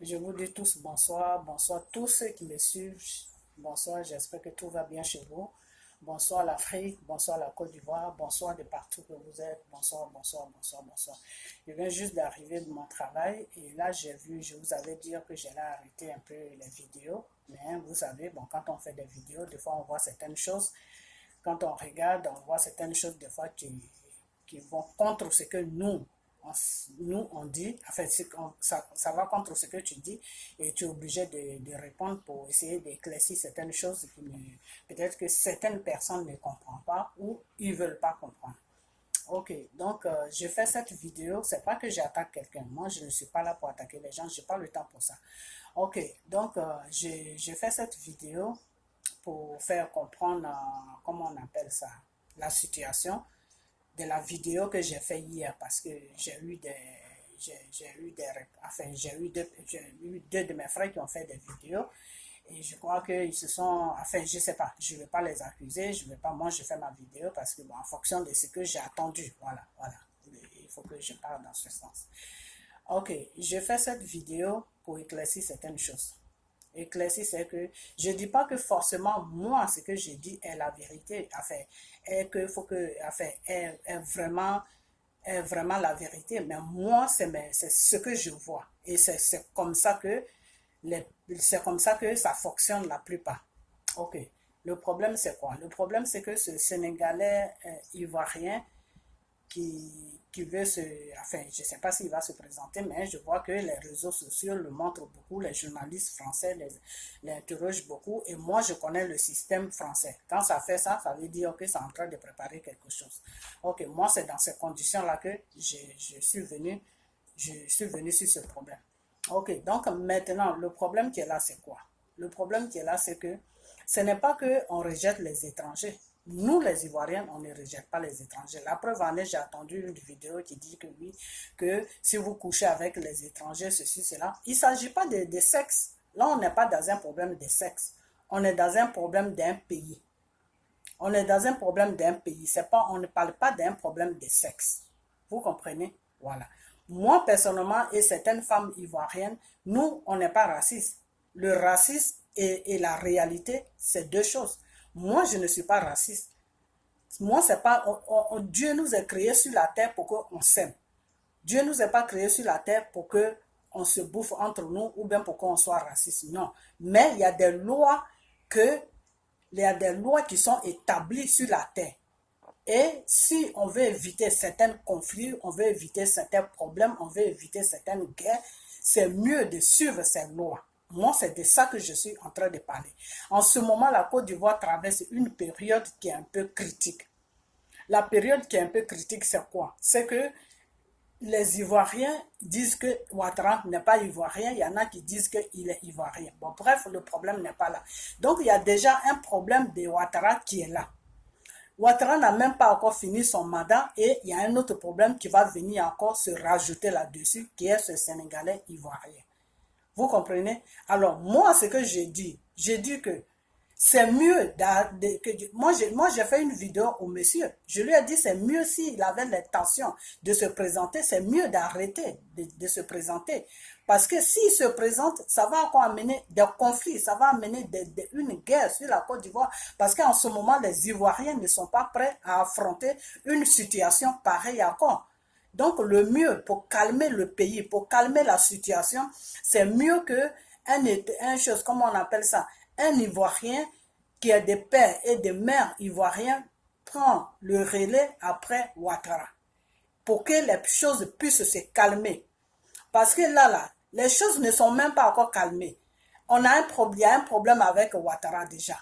Je vous dis tous bonsoir, bonsoir tous ceux qui me suivent. Bonsoir, j'espère que tout va bien chez vous. Bonsoir l'Afrique, bonsoir la Côte d'Ivoire, bonsoir de partout que vous êtes. Bonsoir, bonsoir, bonsoir, bonsoir. Je viens juste d'arriver de mon travail et là je vous avais dit que j'allais arrêter un peu les vidéos. Mais vous savez, bon, quand on fait des vidéos, des fois on voit certaines choses. Quand on regarde, on voit certaines choses des fois qui vont contre ce que on dit, enfin, ça va contre ce que tu dis et tu es obligé de répondre pour essayer d'éclaircir certaines choses qui peut-être que certaines personnes ne comprennent pas ou ils ne veulent pas comprendre. Ok, donc je fais cette vidéo, c'est pas que j'attaque quelqu'un, moi je ne suis pas là pour attaquer les gens, je n'ai pas le temps pour ça. Ok, donc je fais cette vidéo pour faire comprendre, comment on appelle ça, la situation de la vidéo que j'ai fait hier parce que j'ai eu deux de mes frères qui ont fait des vidéos et je crois qu'ils se sont, enfin je sais pas, je ne vais pas les accuser, je vais pas, moi je fais ma vidéo parce que bon, en fonction de ce que j'ai attendu, voilà, il faut que je parle dans ce sens. Ok, je fais cette vidéo pour éclaircir certaines choses. Éclaircir, c'est que je ne dis pas que forcément moi, ce que je dis est la vérité, enfin, est que faut que, enfin, est vraiment la vérité, mais moi, c'est ce que je vois. Et c'est comme ça que c'est comme ça que ça fonctionne la plupart. Ok. Le problème, c'est quoi? Le problème, c'est que ce Sénégalais ivoirien qui veut se... Enfin, je ne sais pas s'il va se présenter, mais je vois que les réseaux sociaux le montrent beaucoup, les journalistes français l'interrogent beaucoup, et moi, je connais le système français. Quand ça fait ça, ça veut dire que c'est en train de préparer quelque chose. Ok, moi, c'est dans ces conditions-là que je suis venu sur ce problème. Ok, donc maintenant, le problème qui est là, c'est quoi? Le problème qui est là, c'est que ce n'est pas qu'on rejette les étrangers. Nous, les Ivoiriens, on ne rejette pas les étrangers. La preuve en est, j'ai entendu une vidéo qui dit que oui, que si vous couchez avec les étrangers, ceci, cela, il ne s'agit pas de sexe. Là, on n'est pas dans un problème de sexe. On est dans un problème d'un pays. On est dans un problème d'un pays. C'est pas, on ne parle pas d'un problème de sexe. Vous comprenez? Voilà. Moi, personnellement, et certaines femmes ivoiriennes, nous, on n'est pas racistes. Le racisme et la réalité, c'est deux choses. Moi, je ne suis pas raciste. Moi, c'est pas... Dieu nous a créés sur la terre pour qu'on s'aime. Dieu ne nous a pas créés sur la terre pour qu'on se bouffe entre nous ou bien pour qu'on soit raciste. Non. Mais il y a des lois qui sont établies sur la terre. Et si on veut éviter certains conflits, on veut éviter certains problèmes, on veut éviter certaines guerres, c'est mieux de suivre ces lois. Moi, c'est de ça que je suis en train de parler. En ce moment, la Côte d'Ivoire traverse une période qui est un peu critique. La période qui est un peu critique, c'est quoi? C'est que les Ivoiriens disent que Ouattara n'est pas Ivoirien, il y en a qui disent qu'il est Ivoirien. Bon, bref, le problème n'est pas là. Donc, il y a déjà un problème de Ouattara qui est là. Ouattara n'a même pas encore fini son mandat et il y a un autre problème qui va venir encore se rajouter là-dessus, qui est ce Sénégalais ivoirien. Vous comprenez? Alors, moi, ce que j'ai dit que c'est mieux moi j'ai fait une vidéo au monsieur. Je lui ai dit c'est mieux s'il avait l'intention de se présenter, c'est mieux d'arrêter de se présenter. Parce que s'il se présente, ça va encore amener des conflits, ça va amener une guerre sur la Côte d'Ivoire. Parce qu'en ce moment, les Ivoiriens ne sont pas prêts à affronter une situation pareille encore. Donc le mieux pour calmer le pays, pour calmer la situation, c'est mieux que un chose, comment on appelle ça, un Ivoirien qui a des pères et des mères ivoiriens prend le relais après Ouattara pour que les choses puissent se calmer. Parce que là, les choses ne sont même pas encore calmées. Il y a un problème avec Ouattara déjà.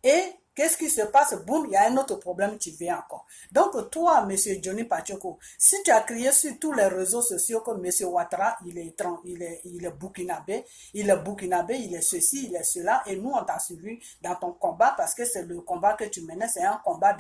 Et qu'est-ce qui se passe? Boum, il y a un autre problème qui vient encore. Donc toi, monsieur Johnny Pachoko, si tu as crié sur tous les réseaux sociaux que monsieur Ouattara, il est burkinabé, il est ceci, il est cela, et nous on t'a suivi dans ton combat parce que c'est le combat que tu menais, c'est un combat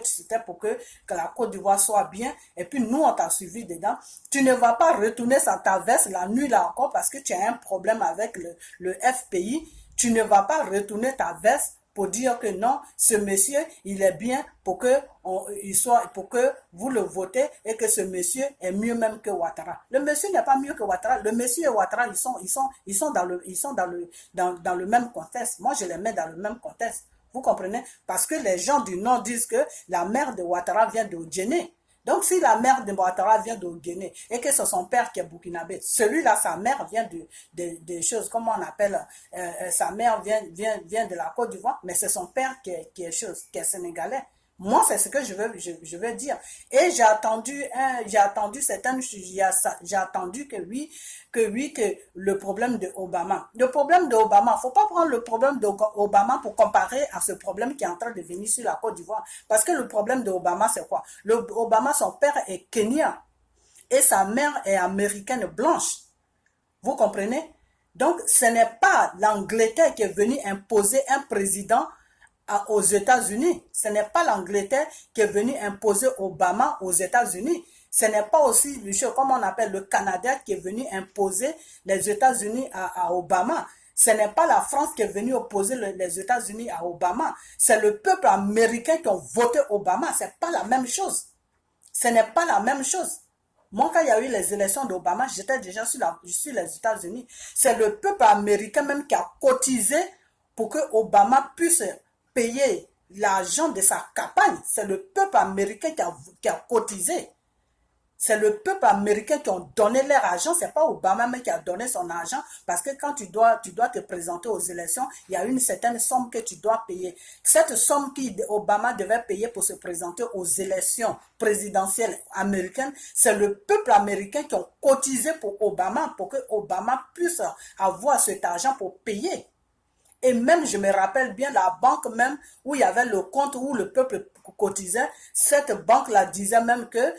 c'était pour que la Côte d'Ivoire soit bien, et puis nous on t'a suivi dedans. Tu ne vas pas retourner sur ta veste la nuit là encore parce que tu as un problème avec le FPI. Tu ne vas pas retourner ta veste pour dire que non, ce monsieur, il est bien pour que, pour que vous le votez et que ce monsieur est mieux même que Ouattara. Le monsieur n'est pas mieux que Ouattara. Le monsieur et Ouattara, ils sont dans le même contexte. Moi, je les mets dans le même contexte. Vous comprenez? Parce que les gens du Nord disent que la mère de Ouattara vient de Guinée. Donc, si la mère de Ouattara vient de Guinée et que c'est son père qui est burkinabé, celui-là, sa mère vient de choses, comment on appelle, sa mère vient de la Côte d'Ivoire, mais c'est son père qui est sénégalais. Moi, c'est ce que je veux dire. Et j'ai attendu que le problème de Obama. Le problème de Obama, faut pas prendre le problème d'Obama pour comparer à ce problème qui est en train de venir sur la Côte d'Ivoire. Parce que le problème de Obama, c'est quoi? Obama, son père est kenyan et sa mère est américaine blanche. Vous comprenez? Donc, ce n'est pas l'Angleterre qui est venue imposer un président aux États-Unis. Ce n'est pas l'Angleterre qui est venue imposer Obama aux États-Unis. Ce n'est pas aussi, comme on appelle, le Canada qui est venu imposer les États-Unis à Obama. Ce n'est pas la France qui est venue opposer les États-Unis à Obama. C'est le peuple américain qui a voté Obama. Ce n'est pas la même chose. Ce n'est pas la même chose. Moi, quand il y a eu les élections d'Obama, j'étais déjà sur les États-Unis. C'est le peuple américain même qui a cotisé pour que Obama puisse payer l'argent de sa campagne. C'est le peuple américain qui a cotisé. C'est le peuple américain qui a donné leur argent. C'est pas Obama même qui a donné son argent. Parce que quand tu dois te présenter aux élections, il y a une certaine somme que tu dois payer. Cette somme qu'Obama devait payer pour se présenter aux élections présidentielles américaines, c'est le peuple américain qui a cotisé pour Obama, pour que Obama puisse avoir cet argent pour payer. Et même, je me rappelle bien, la banque même, où il y avait le compte où le peuple cotisait, cette banque-là disait même que,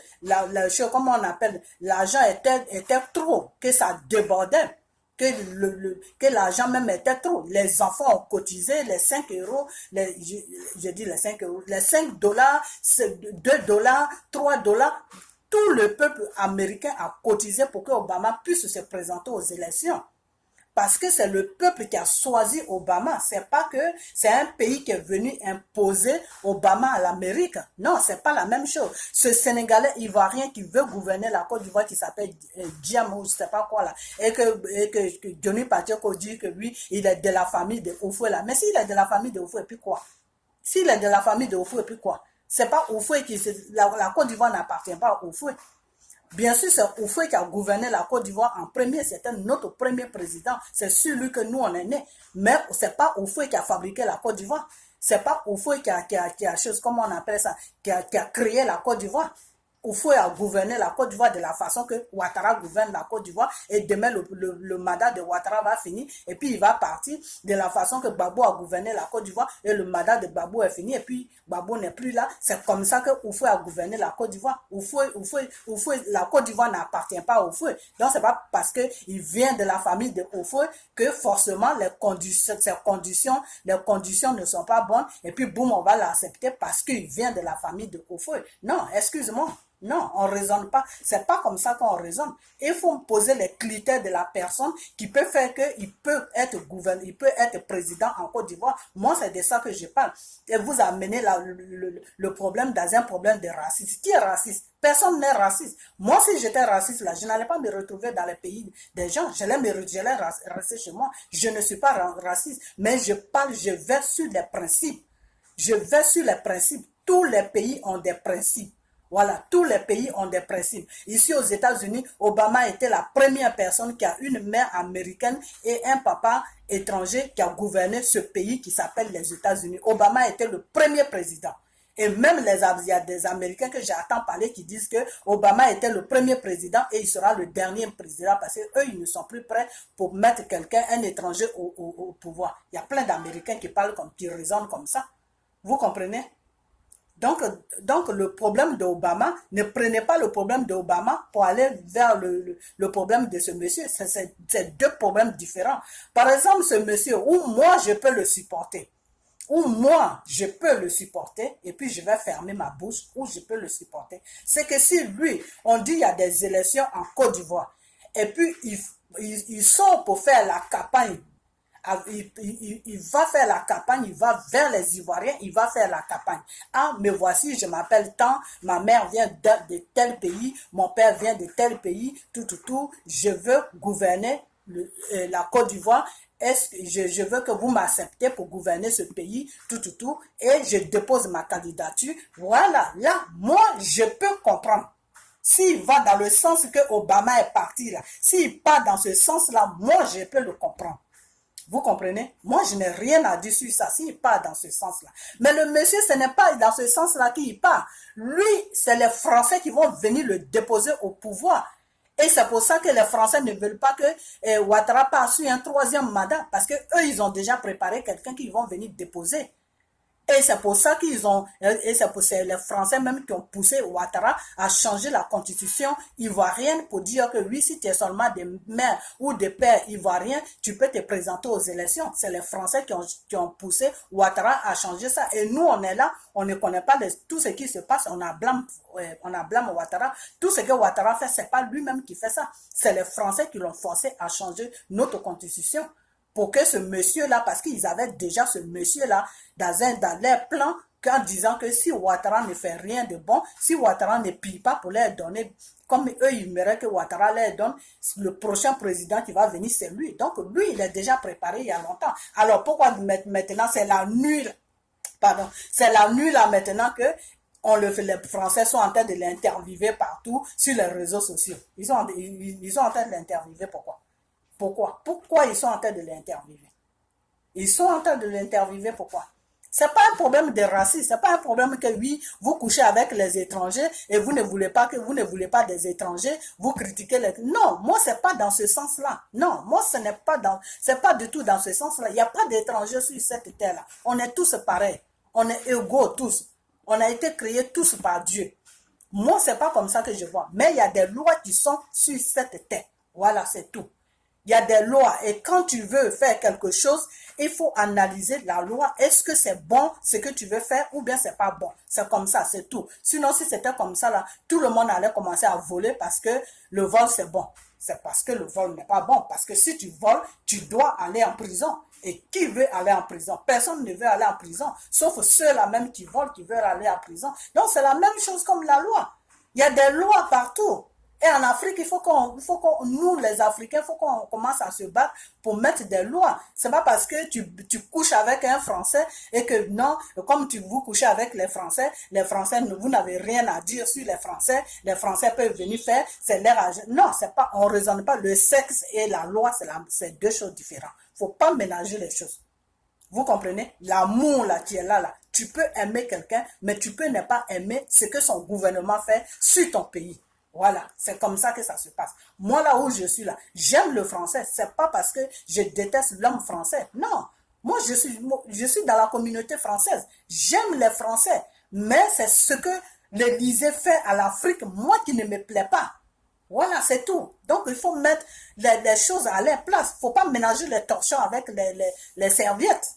comment on appelle, l'argent était trop, que ça débordait, que l'argent même était trop. Les enfants ont cotisé, les 5 euros, je dis les 5 euros, les 5 dollars, 2 dollars, 3 dollars, tout le peuple américain a cotisé pour que Obama puisse se présenter aux élections. Parce que c'est le peuple qui a choisi Obama. C'est pas que c'est un pays qui est venu imposer Obama à l'Amérique. Non, c'est pas la même chose. Ce Sénégalais ivoirien qui veut gouverner la Côte d'Ivoire qui s'appelle Diam ou je sais pas quoi là. Et que Johnny Pacheco dit que lui, il est de la famille de Oufoué là. Mais s'il est de la famille de Oufoué, puis quoi? S'il est de la famille de Oufoué, puis quoi? C'est pas Oufoué la Côte d'Ivoire n'appartient pas à Oufoué. Bien sûr, c'est Oufoué qui a gouverné la Côte d'Ivoire en premier. C'était notre premier président. C'est sur lui que nous, on est nés. Mais c'est pas Oufoué qui a fabriqué la Côte d'Ivoire. C'est pas Oufoué qui a chose, comment on appelle ça, qui a créé la Côte d'Ivoire. Oufoué a gouverné la Côte d'Ivoire de la façon que Ouattara gouverne la Côte d'Ivoire et demain le mandat de Ouattara va finir et puis il va partir de la façon que Gbagbo a gouverné la Côte d'Ivoire et le mandat de Gbagbo est fini et puis Gbagbo n'est plus là. C'est comme ça que Oufoué a gouverné la Côte d'Ivoire. Oufoué, la Côte d'Ivoire n'appartient pas à Oufoué. Donc c'est pas parce qu'il vient de la famille de Oufoué que forcément les conditions ne sont pas bonnes et puis boum, on va l'accepter parce qu'il vient de la famille de Oufoué. Non, excuse-moi. Non, on ne raisonne pas. C'est pas comme ça qu'on raisonne. Il faut poser les critères de la personne qui peut faire qu'il peut être gouverneur, il peut être président en Côte d'Ivoire. Moi, c'est de ça que je parle. Et vous amenez le problème dans un problème de racisme. Qui est raciste? Personne n'est raciste. Moi, si j'étais raciste, là, je n'allais pas me retrouver dans les pays des gens. J'allais rester chez moi. Je ne suis pas raciste. Mais je vais sur les principes. Je vais sur les principes. Tous les pays ont des principes. Voilà, tous les pays ont des principes. Ici aux États-Unis, Obama était la première personne qui a une mère américaine et un papa étranger qui a gouverné ce pays qui s'appelle les États-Unis. Obama était le premier président. Et même il y a des Américains que j'entends parler qui disent que Obama était le premier président et il sera le dernier président parce qu'eux, ils ne sont plus prêts pour mettre quelqu'un, un étranger au pouvoir. Il y a plein d'Américains qui raisonnent comme ça. Vous comprenez? Donc le problème d'Obama, ne prenez pas le problème d'Obama pour aller vers le problème de ce monsieur. C'est deux problèmes différents. Par exemple, ce monsieur, où moi je peux le supporter, et puis je vais fermer ma bouche, où je peux le supporter. C'est que si lui, on dit il y a des élections en Côte d'Ivoire, et puis il sort pour faire la campagne il va faire la campagne, il va vers les Ivoiriens, il va faire la campagne. Ah, me voici, je m'appelle tant, ma mère vient de tel pays, mon père vient de tel pays, tout, je veux gouverner la Côte d'Ivoire. Je veux que vous m'acceptez pour gouverner ce pays, tout, et je dépose ma candidature. Voilà, là, moi, je peux comprendre. S'il va dans le sens que Obama est parti là, s'il part dans ce sens-là, moi, je peux le comprendre. Vous comprenez? Moi, je n'ai rien à dire sur ça, s'il part dans ce sens-là. Mais le monsieur, ce n'est pas dans ce sens-là qu'il part. Lui, c'est les Français qui vont venir le déposer au pouvoir. Et c'est pour ça que les Français ne veulent pas que Ouattara passe sur un troisième mandat, parce qu'eux, ils ont déjà préparé quelqu'un qu'ils vont venir déposer. Et c'est pour ça c'est les Français même qui ont poussé Ouattara à changer la constitution ivoirienne pour dire que oui, si tu es seulement des mères ou des pères ivoiriens, tu peux te présenter aux élections. C'est les Français qui ont poussé Ouattara à changer ça. Et nous, on est là, on ne connaît pas tout ce qui se passe, on a blâme Ouattara. Tout ce que Ouattara fait, c'est pas lui-même qui fait ça. C'est les Français qui l'ont forcé à changer notre constitution. Pour que ce monsieur-là, parce qu'ils avaient déjà ce monsieur-là dans leur plan, en disant que si Ouattara ne fait rien de bon, si Ouattara ne pille pas pour leur donner, comme eux, ils aimeraient que Ouattara leur donne, le prochain président qui va venir, c'est lui. Donc, lui, il est déjà préparé il y a longtemps. Alors, pourquoi maintenant, c'est la nuit, c'est la nuit là maintenant que les Français sont en train de l'interviewer partout sur les réseaux sociaux. Ils sont en train de l'interviewer, pourquoi? Pourquoi ils sont en train de l'interviewer? Ils sont en train de l'interviewer, pourquoi? C'est pas un problème de racisme, c'est pas un problème que oui, vous couchez avec les étrangers et vous ne voulez pas des étrangers, vous critiquez les... Non, moi c'est pas dans ce sens-là. Non, moi c'est pas du tout dans ce sens-là. Il n'y a pas d'étrangers sur cette terre-là. On est tous pareils. On est égaux tous. On a été créés tous par Dieu. Moi, c'est pas comme ça que je vois. Mais il y a des lois qui sont sur cette terre. Voilà, c'est tout. Il y a des lois et quand tu veux faire quelque chose, il faut analyser la loi. Est-ce que c'est bon ce que tu veux faire ou bien c'est pas bon? C'est comme ça, c'est tout. Sinon, si c'était comme ça, là, tout le monde allait commencer à voler parce que le vol, c'est bon. C'est parce que le vol n'est pas bon. Parce que si tu voles, tu dois aller en prison. Et qui veut aller en prison? Personne ne veut aller en prison, sauf ceux-là même qui volent, qui veulent aller en prison. Donc, c'est la même chose comme la loi. Il y a des lois partout. Et en Afrique, il faut nous, les Africains, il faut qu'on commence à se battre pour mettre des lois. C'est pas parce que tu couches avec un Français et que non, comme vous couchez avec les Français, vous n'avez rien à dire sur les Français peuvent venir faire, c'est leur argent. Non, c'est pas, on raisonne pas. Le sexe et la loi, c'est deux choses différentes. Faut pas mélanger les choses. Vous comprenez? L'amour là qui est là, tu peux aimer quelqu'un, mais tu peux ne pas aimer ce que son gouvernement fait sur ton pays. Voilà, c'est comme ça que ça se passe. Moi, là où je suis là, j'aime le français. C'est pas parce que je déteste l'homme français. Non, moi, je suis dans la communauté française. J'aime les Français. Mais c'est ce que l'Élysée fait à l'Afrique, moi, qui ne me plaît pas. Voilà, c'est tout. Donc, il faut mettre les choses à leur place. Il ne faut pas mélanger les torchons avec les serviettes.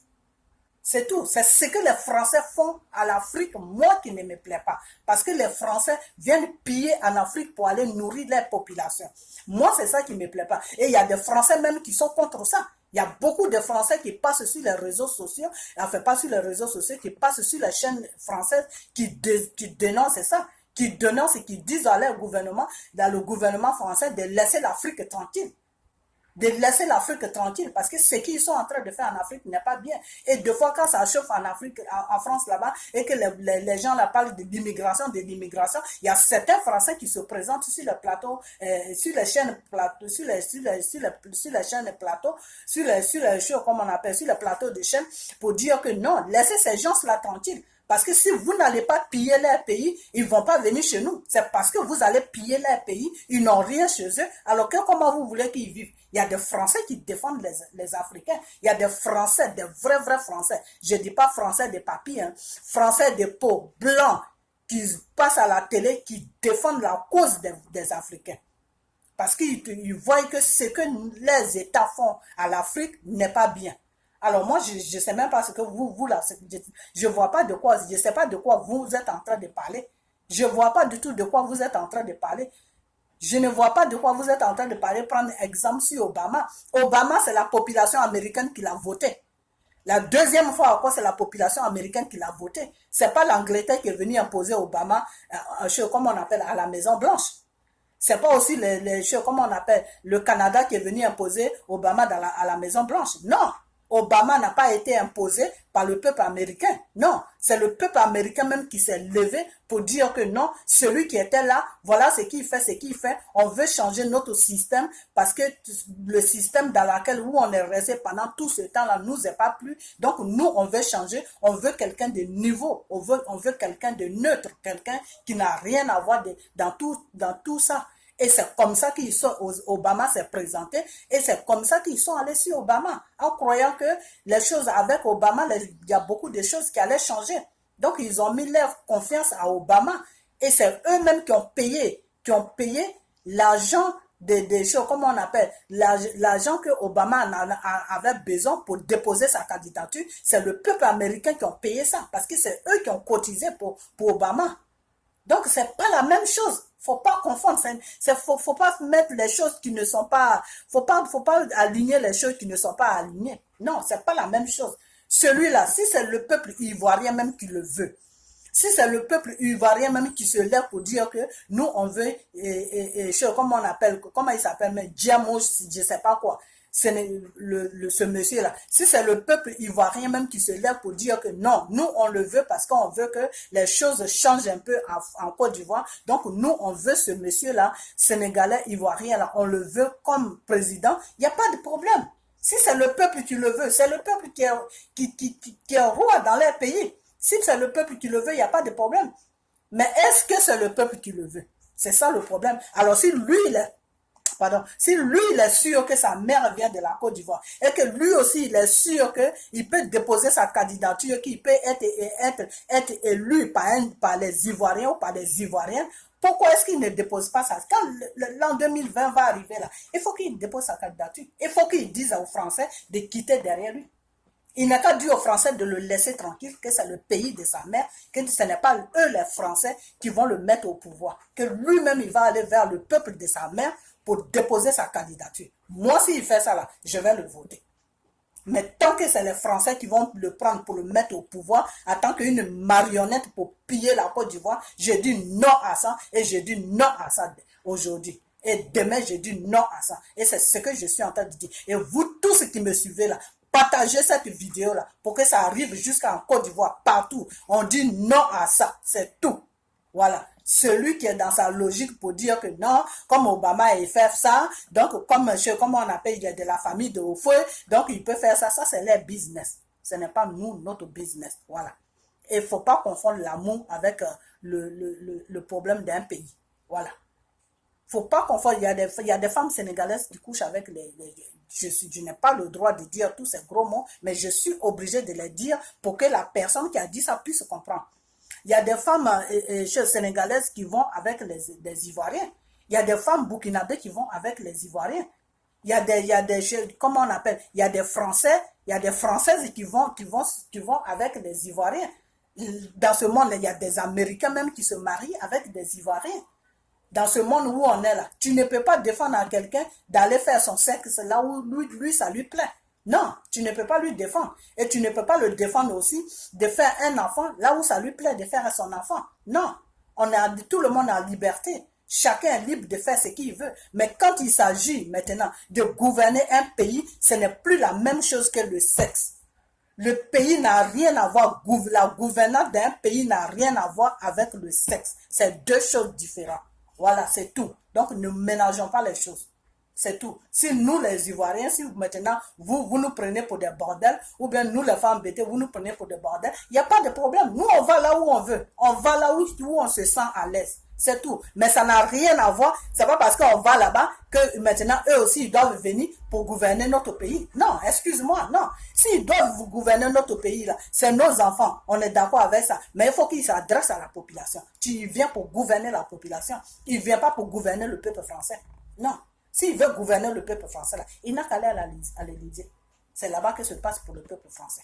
C'est tout. C'est ce que les Français font à l'Afrique, moi qui ne me plaît pas. Parce que les Français viennent piller en Afrique pour aller nourrir leur population. Moi, c'est ça qui ne me plaît pas. Et il y a des Français même qui sont contre ça. Il y a beaucoup de Français qui passent sur les réseaux sociaux, enfin pas sur les réseaux sociaux, qui passent sur les chaînes françaises, qui dénoncent ça, qui dénoncent et qui disent à leur gouvernement, dans le gouvernement français, de laisser l'Afrique tranquille. De laisser l'Afrique tranquille, parce que ce qu'ils sont en train de faire en Afrique n'est pas bien. Et deux fois, quand ça chauffe en Afrique, en France là-bas, et que les gens là parlent de l'immigration, il y a certains Français qui se présentent sur le plateau, sur les chaînes plateaux, sur les chaînes plateaux, sur les shows, comme on appelle, sur les plateaux de chaînes, pour dire que non, laissez ces gens-là tranquilles. Parce que si vous n'allez pas piller leur pays, ils ne vont pas venir chez nous. C'est parce que vous allez piller leur pays, ils n'ont rien chez eux, alors que comment vous voulez qu'ils vivent? Il y a des Français qui défendent les Africains. Il y a des Français, des vrais Français. Je ne dis pas Français des papilles, hein. Français de peau blanc qui passent à la télé, qui défendent la cause des Africains. Parce qu'ils voient que ce que les États font à l'Afrique n'est pas bien. Alors moi, je ne sais même pas ce que vous là, je vois pas de quoi, je sais pas de quoi vous êtes en train de parler. Je vois pas du tout de quoi vous êtes en train de parler. Je ne vois pas de quoi vous êtes en train de parler, prendre exemple sur Obama. Obama, c'est la population américaine qui l'a voté. La deuxième fois encore, c'est la population américaine qui l'a voté. C'est pas l'Angleterre qui est venue imposer Obama, comme on appelle, à la Maison Blanche. C'est pas aussi comment on appelle, le Canada qui est venu imposer Obama à la Maison Blanche. Non, Obama n'a pas été imposé par le peuple américain. Non, c'est le peuple américain même qui s'est levé pour dire que non, celui qui était là, voilà ce qu'il fait, ce qu'il fait. On veut changer notre système parce que le système dans lequel où on est resté pendant tout ce temps-là nous est pas plu. Donc nous, on veut changer, on veut quelqu'un de nouveau, on veut quelqu'un de neutre, quelqu'un qui n'a rien à voir dans tout ça. Et c'est comme ça Obama s'est présenté et c'est comme ça qu'ils sont allés sur Obama en croyant que les choses avec Obama, il y a beaucoup de choses qui allaient changer. Donc ils ont mis leur confiance à Obama et c'est eux-mêmes qui ont payé l'argent des choses, comment on appelle, l'argent que Obama avait besoin pour déposer sa candidature. C'est le peuple américain qui ont payé ça parce que c'est eux qui ont cotisé pour Obama. Donc, c'est pas la même chose. Faut pas confondre. Faut pas mettre les choses qui ne sont pas, faut pas aligner les choses qui ne sont pas alignées. Non, c'est pas la même chose. Celui-là, si c'est le peuple ivoirien même qui le veut, si c'est le peuple ivoirien même qui se lève pour dire que nous, on veut, comment on appelle, comment il s'appelle, mais Diamo, je sais pas quoi. Ce monsieur-là, si c'est le peuple ivoirien même qui se lève pour dire que non, nous on le veut parce qu'on veut que les choses changent un peu en Côte d'Ivoire, donc nous on veut ce monsieur-là, sénégalais, ivoirien-là, on le veut comme président, il n'y a pas de problème. Si c'est le peuple qui le veut, c'est le peuple qui est roi dans leur pays. Si c'est le peuple qui le veut, il n'y a pas de problème. Mais est-ce que c'est le peuple qui le veut? C'est ça le problème. Alors si lui, si lui il est sûr que sa mère vient de la Côte d'Ivoire et que lui aussi il est sûr qu'il peut déposer sa candidature, qu'il peut être élu par les Ivoiriens ou par les Ivoiriens, pourquoi est-ce qu'il ne dépose pas ça? Quand l'an 2020 va arriver là, il faut qu'il dépose sa candidature. Il faut qu'il dise aux Français de quitter derrière lui. Il n'a qu'à dire aux Français de le laisser tranquille, que c'est le pays de sa mère, que ce n'est pas eux les Français qui vont le mettre au pouvoir, que lui-même il va aller vers le peuple de sa mère pour déposer sa candidature. Moi, s'il fait ça là, je vais le voter. Mais tant que c'est les Français qui vont le prendre pour le mettre au pouvoir, en tant qu'une marionnette pour piller la Côte d'Ivoire, je dis non à ça et je dis non à ça aujourd'hui. Et demain, je dis non à ça. Et c'est ce que je suis en train de dire. Et vous tous qui me suivez là, partagez cette vidéo là pour que ça arrive jusqu'en Côte d'Ivoire, partout. On dit non à ça, c'est tout. Voilà. Celui qui est dans sa logique pour dire que non, comme Obama il fait ça, donc comme on appelle, il y a de la famille de Oufoué, donc il peut faire ça, ça c'est leur business. Ce n'est pas nous, notre business. Voilà. Et il ne faut pas confondre l'amour avec le problème d'un pays. Voilà. Faut pas confondre, il y a des femmes sénégalaises qui couchent avec je n'ai pas le droit de dire tous ces gros mots, mais je suis obligée de les dire pour que la personne qui a dit ça puisse comprendre. Il y a des femmes sénégalaises qui vont avec les Ivoiriens. Il y a des femmes burkinabées qui vont avec les Ivoiriens. Il y a des comment on appelle, il y a des Français, il y a des Françaises qui vont avec les Ivoiriens. Dans ce monde, il y a des Américains même qui se marient avec des Ivoiriens. Dans ce monde où on est là, tu ne peux pas défendre à quelqu'un d'aller faire son sexe là où lui ça lui plaît. Non, tu ne peux pas lui défendre. Et tu ne peux pas le défendre aussi de faire un enfant là où ça lui plaît de faire son enfant. Non, tout le monde a liberté. Chacun est libre de faire ce qu'il veut. Mais quand il s'agit maintenant de gouverner un pays, ce n'est plus la même chose que le sexe. Le pays n'a rien à voir, la gouvernance d'un pays n'a rien à voir avec le sexe. C'est deux choses différentes. Voilà, c'est tout. Donc, ne mélangeons pas les choses. C'est tout. Si nous, les Ivoiriens, si maintenant, vous nous prenez pour des bordels, ou bien nous, les femmes bêtées, vous nous prenez pour des bordels, il n'y a pas de problème. Nous, on va là où on veut. On va là où on se sent à l'aise. C'est tout. Mais ça n'a rien à voir. C'est pas parce qu'on va là-bas que maintenant, eux aussi, ils doivent venir pour gouverner notre pays. Non, excuse-moi, non. S'ils doivent gouverner notre pays, là, c'est nos enfants. On est d'accord avec ça. Mais il faut qu'ils s'adressent à la population. Tu viens pour gouverner la population. Il ne vient pas pour gouverner le peuple français. Non. S'il veut gouverner le peuple français, là, il n'a qu'à aller à l'Élysée. C'est là-bas que se passe pour le peuple français.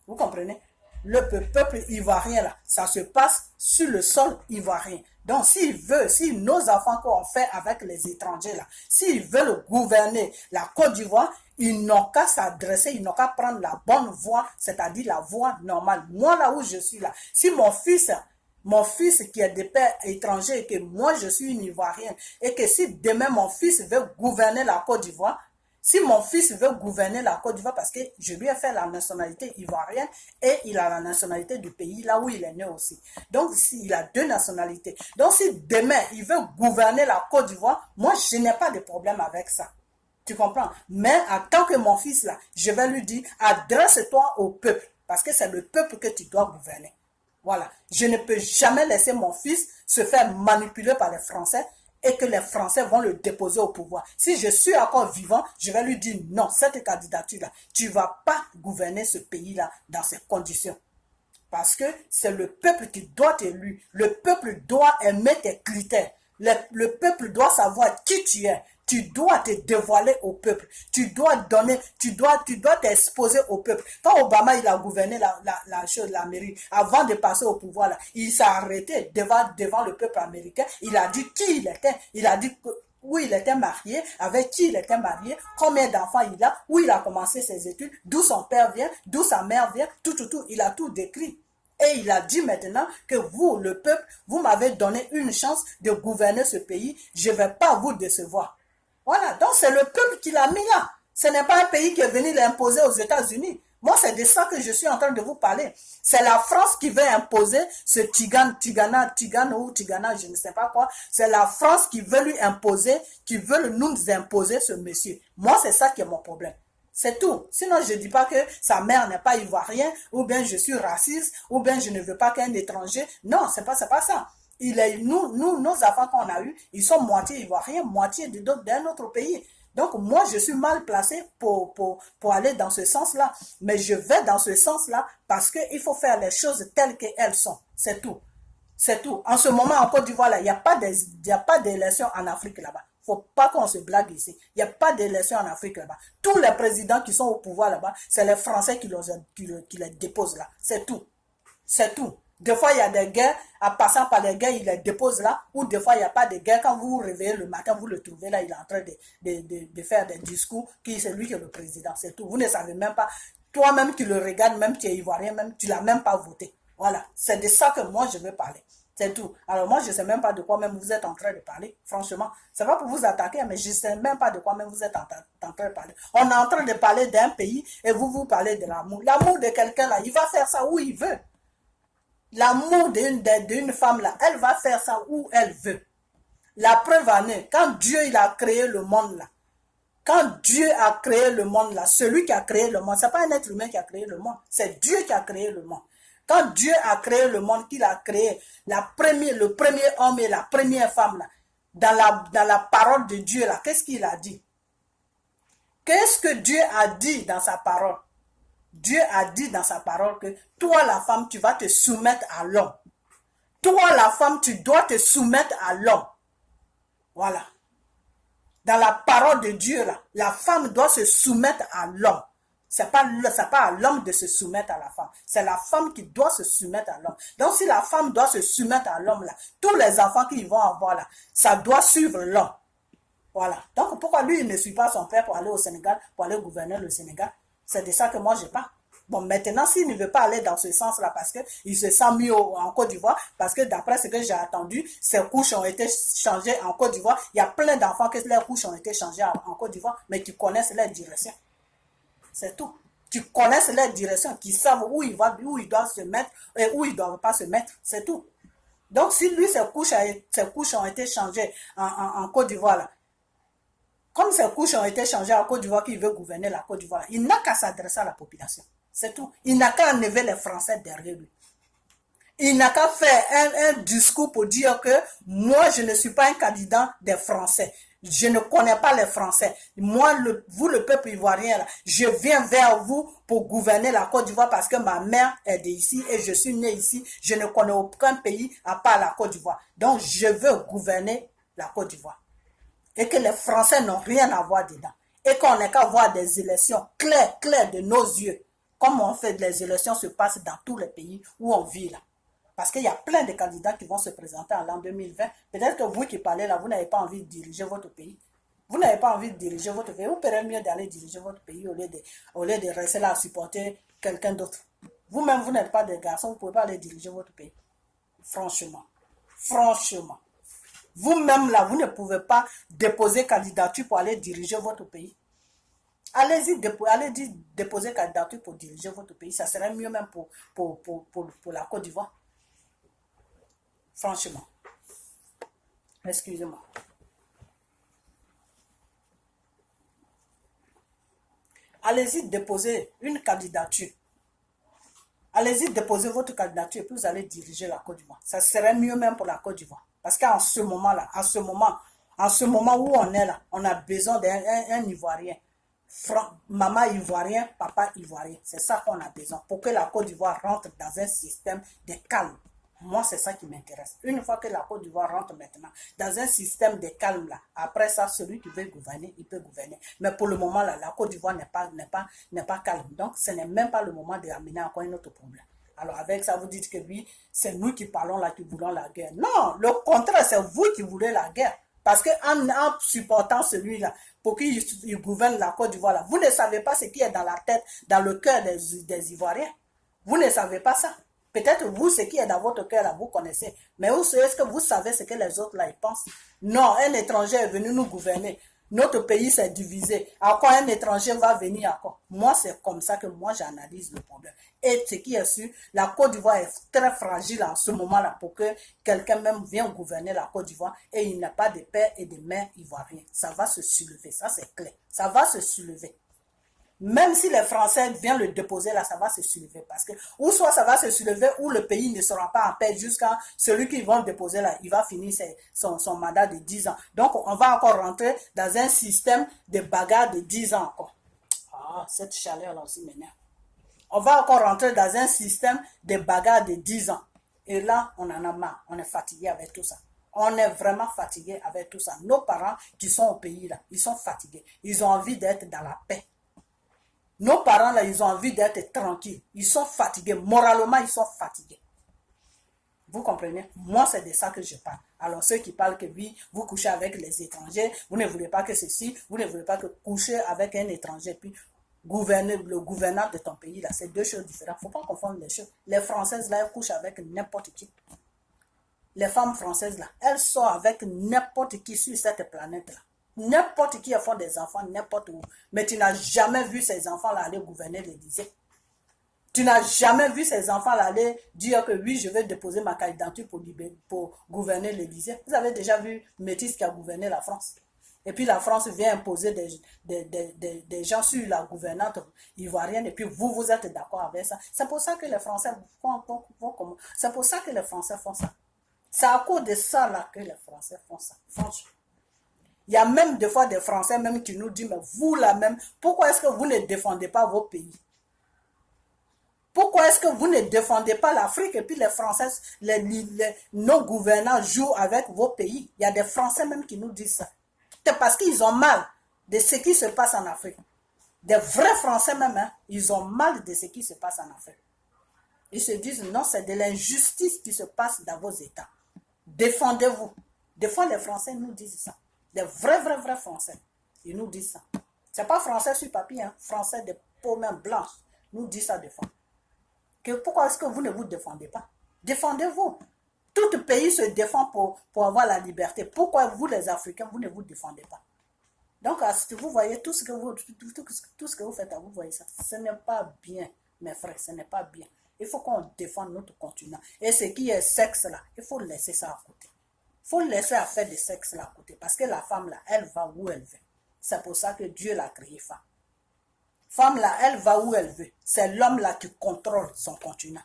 Vous comprenez? le peuple ivoirien, là, ça se passe sur le sol ivoirien. Donc, s'il veut, si nos enfants qu'on fait avec les étrangers, là, s'ils veulent gouverner la Côte d'Ivoire, ils n'ont qu'à s'adresser, ils n'ont qu'à prendre la bonne voie, c'est-à-dire la voie normale. Moi, là où je suis, là, si mon fils qui est de père étranger et que moi, je suis une Ivoirienne, et que si demain mon fils veut gouverner la Côte d'Ivoire, si mon fils veut gouverner la Côte d'Ivoire, parce que je lui ai fait la nationalité ivoirienne et il a la nationalité du pays là où il est né aussi. Donc, il a 2 nationalités. Donc, si demain il veut gouverner la Côte d'Ivoire, moi, je n'ai pas de problème avec ça. Tu comprends? Mais en tant que mon fils là, je vais lui dire, adresse-toi au peuple, parce que c'est le peuple que tu dois gouverner. Voilà. Je ne peux jamais laisser mon fils se faire manipuler par les Français et que les Français vont le déposer au pouvoir. Si je suis encore vivant, je vais lui dire non, cette candidature-là, tu ne vas pas gouverner ce pays-là dans ces conditions. Parce que c'est le peuple qui doit t'élire. Le peuple doit aimer tes critères. Le peuple doit savoir qui tu es. Tu dois te dévoiler au peuple. Tu dois donner, tu dois t'exposer au peuple. Quand Obama il a gouverné la mairie, avant de passer au pouvoir, là, il s'est arrêté devant le peuple américain. Il a dit qui il était. Il a dit où il était marié, avec qui il était marié, combien d'enfants il a, où il a commencé ses études, d'où son père vient, d'où sa mère vient, tout. Il a tout décrit. Et il a dit maintenant que vous, le peuple, vous m'avez donné une chance de gouverner ce pays, je ne vais pas vous décevoir. Voilà, donc c'est le peuple qui l'a mis là. Ce n'est pas un pays qui est venu l'imposer aux États-Unis. Moi, c'est de ça que je suis en train de vous parler. C'est la France qui veut imposer ce Tigana, je ne sais pas quoi. C'est la France qui veut lui imposer, qui veut nous imposer ce monsieur. Moi, c'est ça qui est mon problème. C'est tout. Sinon, je ne dis pas que sa mère n'est pas ivoirienne, ou bien je suis raciste, ou bien je ne veux pas qu'un étranger. Non, c'est pas ça. Nos enfants qu'on a eus, ils sont moitié ivoiriens, moitié d'un autre pays. Donc, moi, je suis mal placé pour aller dans ce sens-là. Mais je vais dans ce sens-là parce qu'il faut faire les choses telles qu'elles sont. C'est tout. C'est tout. En ce moment, en Côte d'Ivoire, il n'y a pas d'élection en Afrique là-bas. Il ne faut pas qu'on se blague ici. Il n'y a pas d'élection en Afrique là-bas. Tous les présidents qui sont au pouvoir là-bas, c'est les Français qui les déposent là. C'est tout. C'est tout. Des fois, il y a des guerres, en passant par les guerres, il les dépose là, ou des fois, il n'y a pas de guerre. Quand vous vous réveillez le matin, vous le trouvez là, il est en train de faire des discours, c'est lui qui est le président, c'est tout. Vous ne savez même pas, toi-même qui le regardes, même tu es ivoirien, même tu ne l'as même pas voté. Voilà, c'est de ça que moi je veux parler. C'est tout. Alors moi, je ne sais même pas de quoi même vous êtes en train de parler, franchement. Ce n'est pas pour vous attaquer, mais je ne sais même pas de quoi même vous êtes en train de parler. On est en train de parler d'un pays et vous parlez de l'amour. L'amour de quelqu'un là, il va faire ça où il veut. L'amour d'une femme là, elle va faire ça où elle veut. La preuve en est, quand Dieu il a créé le monde là, quand Dieu a créé le monde là, celui qui a créé le monde, ce n'est pas un être humain qui a créé le monde, c'est Dieu qui a créé le monde. Quand Dieu a créé le monde, qu'il a créé le premier homme et la première femme là, dans la parole de Dieu là, qu'est-ce qu'il a dit? Qu'est-ce que Dieu a dit dans sa parole? Dieu a dit dans sa parole que toi, la femme, tu vas te soumettre à l'homme. Toi, la femme, tu dois te soumettre à l'homme. Voilà. Dans la parole de Dieu, là, la femme doit se soumettre à l'homme. C'est pas à l'homme de se soumettre à la femme. C'est la femme qui doit se soumettre à l'homme. Donc, si la femme doit se soumettre à l'homme, là, tous les enfants qu'ils vont avoir, là, ça doit suivre l'homme. Voilà. Donc, pourquoi lui, il ne suit pas son père pour aller au Sénégal, pour aller gouverner le Sénégal? C'est de ça que moi, je parle. Bon, maintenant, s'il ne veut pas aller dans ce sens-là parce qu'il se sent mieux en Côte d'Ivoire, parce que d'après ce que j'ai entendu, ses couches ont été changées en Côte d'Ivoire. Il y a plein d'enfants que leurs couches ont été changées en Côte d'Ivoire, mais qui connaissent leur direction. C'est tout. Qui connaissent leur direction, qui savent où ils doivent se mettre et où ils ne doivent pas se mettre. C'est tout. Donc, si lui, ses couches ont été changées en Côte d'Ivoire, là, comme ces couches ont été changées en Côte d'Ivoire, qu'il veut gouverner la Côte d'Ivoire, il n'a qu'à s'adresser à la population. C'est tout. Il n'a qu'à enlever les Français derrière lui. Il n'a qu'à faire un discours pour dire que moi, je ne suis pas un candidat des Français. Je ne connais pas les Français. Moi, vous, le peuple ivoirien, là, je viens vers vous pour gouverner la Côte d'Ivoire parce que ma mère est d'ici et je suis né ici. Je ne connais aucun pays à part la Côte d'Ivoire. Donc, je veux gouverner la Côte d'Ivoire. Et que les Français n'ont rien à voir dedans. Et qu'on n'ait qu'à voir des élections claires de nos yeux. comme on fait, les élections se passent dans tous les pays où on vit là. Parce qu'il y a plein de candidats qui vont se présenter en l'an 2020. Peut-être que vous qui parlez là, vous n'avez pas envie de diriger votre pays. Vous n'avez pas envie de diriger votre pays. Vous pourrez mieux d'aller diriger votre pays au lieu de rester là à supporter quelqu'un d'autre. Vous-même, vous n'êtes pas des garçons, vous ne pouvez pas aller diriger votre pays. Franchement. Franchement. Vous-même là, vous ne pouvez pas déposer candidature pour aller diriger votre pays. Allez-y, déposer candidature pour diriger votre pays. Ça serait mieux même pour la Côte d'Ivoire. Franchement. Excusez-moi. Allez-y déposer une candidature. Allez-y déposer votre candidature et puis vous allez diriger la Côte d'Ivoire. Ça serait mieux même pour la Côte d'Ivoire. Parce qu'en ce moment-là, en ce moment où on est là, on a besoin d'un Ivoirien. Maman ivoirien, papa ivoirien. C'est ça qu'on a besoin pour que la Côte d'Ivoire rentre dans un système de calme. Moi, c'est ça qui m'intéresse. Une fois que la Côte d'Ivoire rentre maintenant dans un système de calme là, après ça, celui qui veut gouverner, il peut gouverner. Mais pour le moment là, la Côte d'Ivoire n'est pas calme. Donc, ce n'est même pas le moment de ramener encore un autre problème. Alors, avec ça, vous dites que oui, c'est nous qui parlons là, qui voulons la guerre. Non, le contraire, c'est vous qui voulez la guerre. Parce qu'en supportant celui-là, pour qu'il gouverne la Côte d'Ivoire là, vous ne savez pas ce qui est dans la tête, dans le cœur des Ivoiriens. Vous ne savez pas ça. Peut-être vous, ce qui est dans votre cœur, là, vous connaissez. Mais est-ce que vous savez ce que les autres, là, ils pensent? Non, un étranger est venu nous gouverner. Notre pays s'est divisé. Encore un étranger va venir encore. Moi, c'est comme ça que moi, j'analyse le problème. Et ce qui est sûr, la Côte d'Ivoire est très fragile en ce moment-là pour que quelqu'un même vienne gouverner la Côte d'Ivoire et il n'y a pas de père et de mère ivoiriens. Ça va se soulever, ça c'est clair. Ça va se soulever. Même si les Français viennent le déposer là, ça va se soulever. Parce que, ou soit ça va se soulever, ou le pays ne sera pas en paix jusqu'à celui qui va le déposer là, il va finir son mandat de 10 ans. Donc, on va encore rentrer dans un système de bagarre de 10 ans encore. Ah, cette chaleur là aussi m'énerve. On va encore rentrer dans un système de bagarre de 10 ans. Et là, on en a marre. On est fatigué avec tout ça. On est vraiment fatigué avec tout ça. Nos parents qui sont au pays là, ils sont fatigués. Ils ont envie d'être dans la paix. Nos parents, là, ils ont envie d'être tranquilles. Ils sont fatigués. Moralement, ils sont fatigués. Vous comprenez? Moi, c'est de ça que je parle. Alors, ceux qui parlent que oui, vous couchez avec les étrangers, vous ne voulez pas que ceci, vous ne voulez pas que coucher avec un étranger, puis gouverner, le gouverneur de ton pays, là, c'est deux choses différentes. Il ne faut pas confondre les choses. Les Françaises, là, elles couchent avec n'importe qui. Les femmes françaises, là, elles sont avec n'importe qui sur cette planète-là. N'importe qui a fait des enfants, n'importe où. Mais tu n'as jamais vu ces enfants-là aller gouverner l'Élysée. Tu n'as jamais vu ces enfants-là aller dire que oui, je vais déposer ma candidature pour gouverner l'Élysée. Vous avez déjà vu Métis qui a gouverné la France. Et puis la France vient imposer des gens sur la gouvernante ivoirienne. Et puis vous êtes d'accord avec ça. C'est pour ça que les Français font c'est pour ça que les Français font ça. C'est à cause de ça là que les Français font ça. Franchement. Il y a même des fois des Français même qui nous disent, mais vous là même, pourquoi est-ce que vous ne défendez pas vos pays? Pourquoi est-ce que vous ne défendez pas l'Afrique et puis les Français, nos gouvernants jouent avec vos pays? Il y a des Français même qui nous disent ça. C'est parce qu'ils ont mal de ce qui se passe en Afrique. Des vrais Français même, hein, ils ont mal de ce qui se passe en Afrique. Ils se disent, non, c'est de l'injustice qui se passe dans vos États. Défendez-vous. Des fois, les Français nous disent ça. Des vrais Français. Ils nous disent ça. C'est pas français sur papier, hein. Français de peau main blanche nous disent ça des fois. Pourquoi est-ce que vous ne vous défendez pas? Défendez-vous. Tout pays se défend pour avoir la liberté. Pourquoi vous, les Africains, vous ne vous défendez pas? Donc, vous voyez tout ce que vous faites, vous voyez ça. Ce n'est pas bien, mes frères, ce n'est pas bien. Il faut qu'on défende notre continent. Et ce qui est sexe là, il faut laisser ça à côté. Il faut laisser à faire du sexe là à côté. Parce que la femme là, elle va où elle veut. C'est pour ça que Dieu l'a créée femme. Femme là, elle va où elle veut. C'est l'homme là qui contrôle son continent.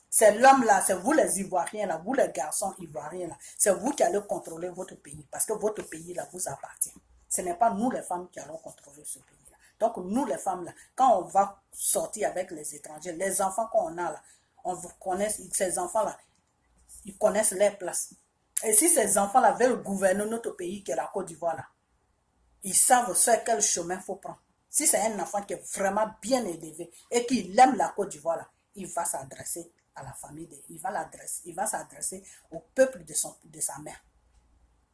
C'est l'homme là, c'est vous les Ivoiriens là, vous les garçons Ivoiriens là. C'est vous qui allez contrôler votre pays. Parce que votre pays là vous appartient. Ce n'est pas nous les femmes qui allons contrôler ce pays là. Donc nous les femmes là, quand on va sortir avec les étrangers, les enfants qu'on a là, on connaît ces enfants là, ils connaissent leur place. Et si ces enfants-là veulent gouverner notre pays, qui est la Côte d'Ivoire, là, ils savent sur quel chemin il faut prendre. Si c'est un enfant qui est vraiment bien élevé et qui aime la Côte d'Ivoire, là, il va s'adresser à la famille, il va s'adresser au peuple de sa mère.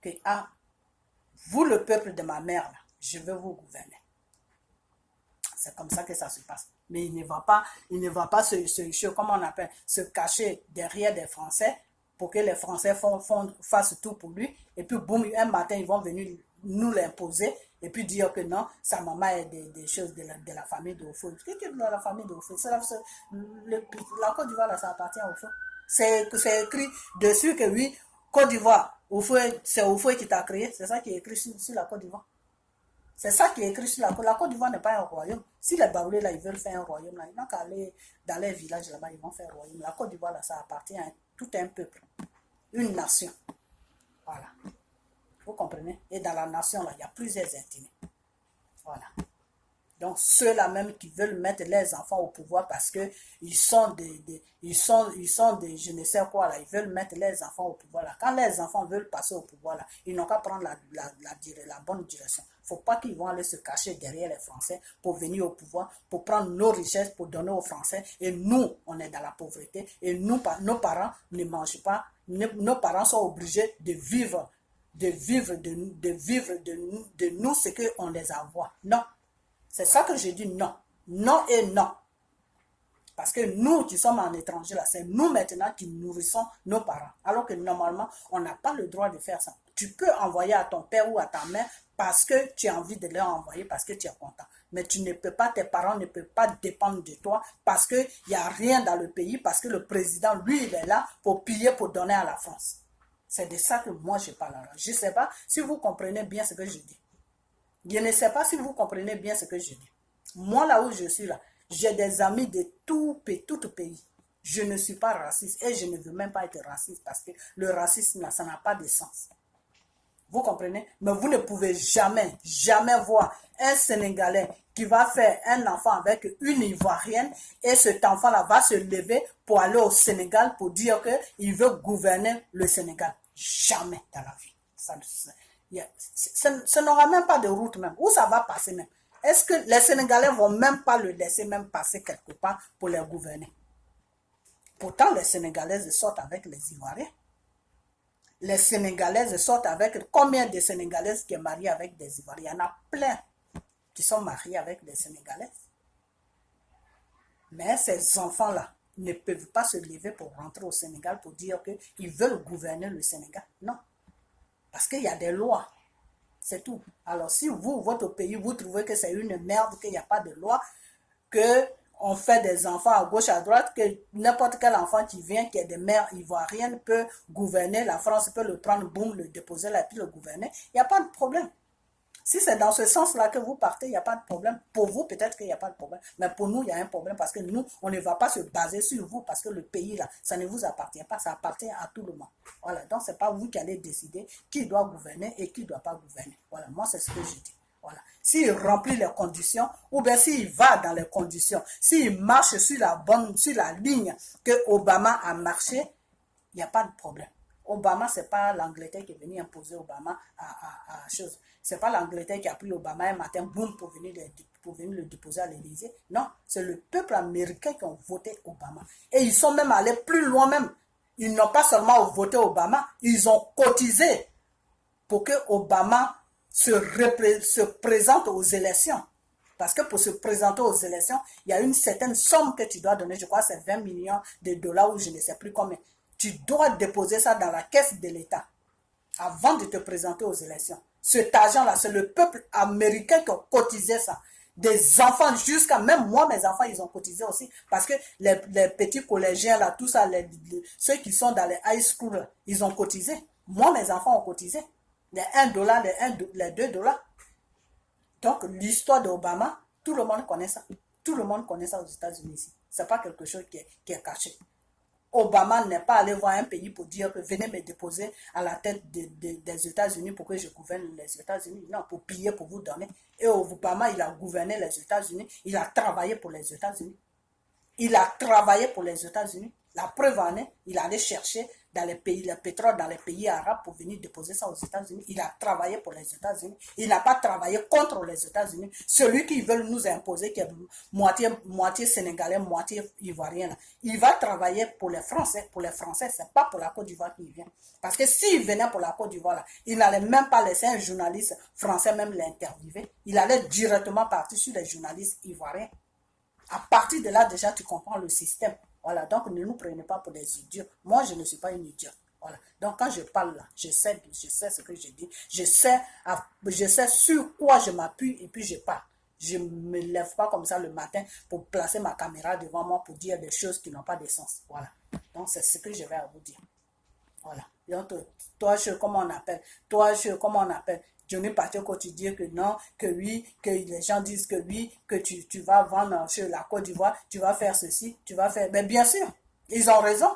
Que, ah, vous le peuple de ma mère, là, je veux vous gouverner. C'est comme ça que ça se passe. Mais il ne va pas comment on appelle, se cacher derrière des Français pour que les Français fassent tout pour lui. Et puis, boum, un matin, ils vont venir nous l'imposer et puis dire que non, sa maman est des choses de la famille d'Ofo. Qu'est-ce que de la famille d'Ofo? La Côte d'Ivoire, là, ça appartient au Ofo. C'est écrit dessus que oui, Côte d'Ivoire, c'est Ofo qui t'a créé. C'est ça qui est écrit sur la Côte d'Ivoire. C'est ça qui est écrit sur la Côte. La Côte d'Ivoire n'est pas un royaume. Si les Baoulés, là, ils veulent faire un royaume, là, ils n'ont qu'à aller dans les villages là-bas, ils vont faire un royaume. La Côte d'Ivoire, là, ça appartient à tout un peuple, une nation. Voilà. Vous comprenez? Et dans la nation, là, il y a plusieurs ethnies. Voilà. Donc, ceux-là même qui veulent mettre les enfants au pouvoir parce que ils sont des je ne sais quoi, là, ils veulent mettre les enfants au pouvoir, là. Quand les enfants veulent passer au pouvoir, là, ils n'ont qu'à prendre la bonne direction. Il ne faut pas qu'ils vont aller se cacher derrière les Français pour venir au pouvoir, pour prendre nos richesses, pour donner aux Français. Et nous, on est dans la pauvreté. Et nous, nos parents ne mangent pas. Nos parents sont obligés de vivre de nous ce qu'on les envoie. Non. C'est ça que je dis non. Non et non. Parce que nous qui sommes en étranger, là, c'est nous maintenant qui nourrissons nos parents. Alors que normalement, on n'a pas le droit de faire ça. Tu peux envoyer à ton père ou à ta mère parce que tu as envie de leur envoyer, parce que tu es content. Mais tu ne peux pas, tes parents ne peuvent pas dépendre de toi parce qu'il n'y a rien dans le pays, parce que le président, lui, il est là pour piller, pour donner à la France. C'est de ça que moi, je parle. Je ne sais pas si vous comprenez bien ce que je dis. Je ne sais pas si vous comprenez bien ce que je dis. Moi, là où je suis là, j'ai des amis de tout pays. Je ne suis pas raciste et je ne veux même pas être raciste parce que le racisme, ça n'a pas de sens. Vous comprenez? Mais vous ne pouvez jamais voir un Sénégalais qui va faire un enfant avec une Ivoirienne et cet enfant-là va se lever pour aller au Sénégal pour dire qu'il veut gouverner le Sénégal. Jamais dans la vie. Ça n'aura même pas de route même. Où ça va passer même? Est-ce que les Sénégalais ne vont même pas le laisser même passer quelque part pour les gouverner? Pourtant, les Sénégalaises sortent avec les Ivoiriens. Les Sénégalaises sortent avec... Combien de Sénégalaises qui sont mariées avec des Ivoiriens? Il y en a plein qui sont mariées avec des Sénégalaises. Mais ces enfants-là ne peuvent pas se lever pour rentrer au Sénégal pour dire qu'ils veulent gouverner le Sénégal. Non. Parce qu'il y a des lois. C'est tout. Alors, si vous, votre pays, vous trouvez que c'est une merde, qu'il n'y a pas de loi, qu'on fait des enfants à gauche, à droite, que n'importe quel enfant qui vient, qui est de mère ivoirienne, peut gouverner, la France peut le prendre, boum, le déposer là, puis le gouverner, il n'y a pas de problème. Si c'est dans ce sens-là que vous partez, il n'y a pas de problème. Pour vous, peut-être qu'il n'y a pas de problème. Mais pour nous, il y a un problème parce que nous, on ne va pas se baser sur vous parce que le pays, là, ça ne vous appartient pas. Ça appartient à tout le monde. Voilà. Donc, ce n'est pas vous qui allez décider qui doit gouverner et qui ne doit pas gouverner. Voilà. Moi, c'est ce que je dis. Voilà. S'il remplit les conditions, ou bien s'il va dans les conditions, s'il marche sur la ligne que Obama a marché, il n'y a pas de problème. Obama, ce n'est pas l'Angleterre qui est venu imposer Obama à chose. Ce n'est pas l'Angleterre qui a pris Obama un matin, boum, pour venir le déposer à l'Élysée. Non, c'est le peuple américain qui a voté Obama. Et ils sont même allés plus loin même. Ils n'ont pas seulement voté Obama, ils ont cotisé pour que Obama se présente aux élections. Parce que pour se présenter aux élections, il y a une certaine somme que tu dois donner. Je crois que c'est 20 millions de dollars ou je ne sais plus combien. Tu dois déposer ça dans la caisse de l'État avant de te présenter aux élections. Cet argent-là, c'est le peuple américain qui a cotisé ça. Des enfants, jusqu'à même moi, mes enfants, ils ont cotisé aussi. Parce que les petits collégiens, là, tout ça, ceux qui sont dans les high school, là, ils ont cotisé. Moi, mes enfants ont cotisé. Les 1 dollar, les 2 dollars. Donc, l'histoire d'Obama, tout le monde connaît ça. Tout le monde connaît ça aux États-Unis ici. Ce n'est pas quelque chose qui est caché. Obama n'est pas allé voir un pays pour dire que venez me déposer à la tête des États-Unis pour que je gouverne les États-Unis. Non, pour piller, pour vous donner. Et Obama, il a gouverné les États-Unis. Il a travaillé pour les États-Unis. Il a travaillé pour les États-Unis. La preuve en est, il allait chercher dans les pays, le pétrole dans les pays arabes pour venir déposer ça aux États-Unis. Il a travaillé pour les États-Unis. Il n'a pas travaillé contre les États-Unis. Celui qui veut nous imposer, qui est moitié sénégalais, moitié ivoirien, là, il va travailler pour les Français. Pour les Français, c'est pas pour la Côte d'Ivoire qu'il vient. Parce que s'il venait pour la Côte d'Ivoire, là, il n'allait même pas laisser un journaliste français même l'interviewer. Il allait directement partir sur les journalistes ivoiriens. À partir de là, déjà, tu comprends le système. Voilà, donc ne nous prenez pas pour des idiots. Moi, je ne suis pas une idiote. Voilà. Donc, quand je parle là, je sais ce que je dis. Je sais sur quoi je m'appuie et puis je parle. Je ne me lève pas comme ça le matin pour placer ma caméra devant moi pour dire des choses qui n'ont pas de sens. Voilà. Donc, c'est ce que je vais à vous dire. Voilà. Donc, toi, comment on appelle? Toi, comment on appelle? Johnny Pacheco quotidien que non, que oui, que les gens disent que oui, que tu vas vendre sur la Côte d'Ivoire, tu vas faire ceci, tu vas faire... Mais bien sûr, ils ont raison.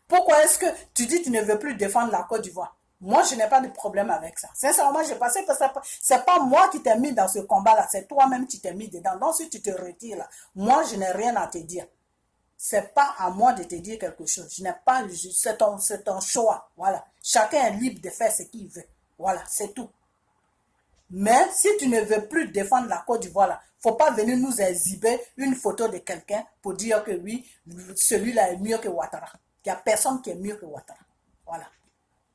Pourquoi est-ce que tu dis que tu ne veux plus défendre la Côte d'Ivoire? Moi, je n'ai pas de problème avec ça. Sincèrement, j'ai passé que c'est pas moi qui t'ai mis dans ce combat-là, c'est toi-même qui t'es mis dedans. Donc, si tu te retires là, moi, je n'ai rien à te dire. C'est pas à moi de te dire quelque chose. Je n'ai pas, c'est ton choix. Voilà. Chacun est libre de faire ce qu'il veut. Voilà, c'est tout. Mais si tu ne veux plus défendre la Côte d'Ivoire, là, faut pas venir nous exhiber une photo de quelqu'un pour dire que oui, celui-là est mieux que Ouattara. Il n'y a personne qui est mieux que Ouattara. Voilà.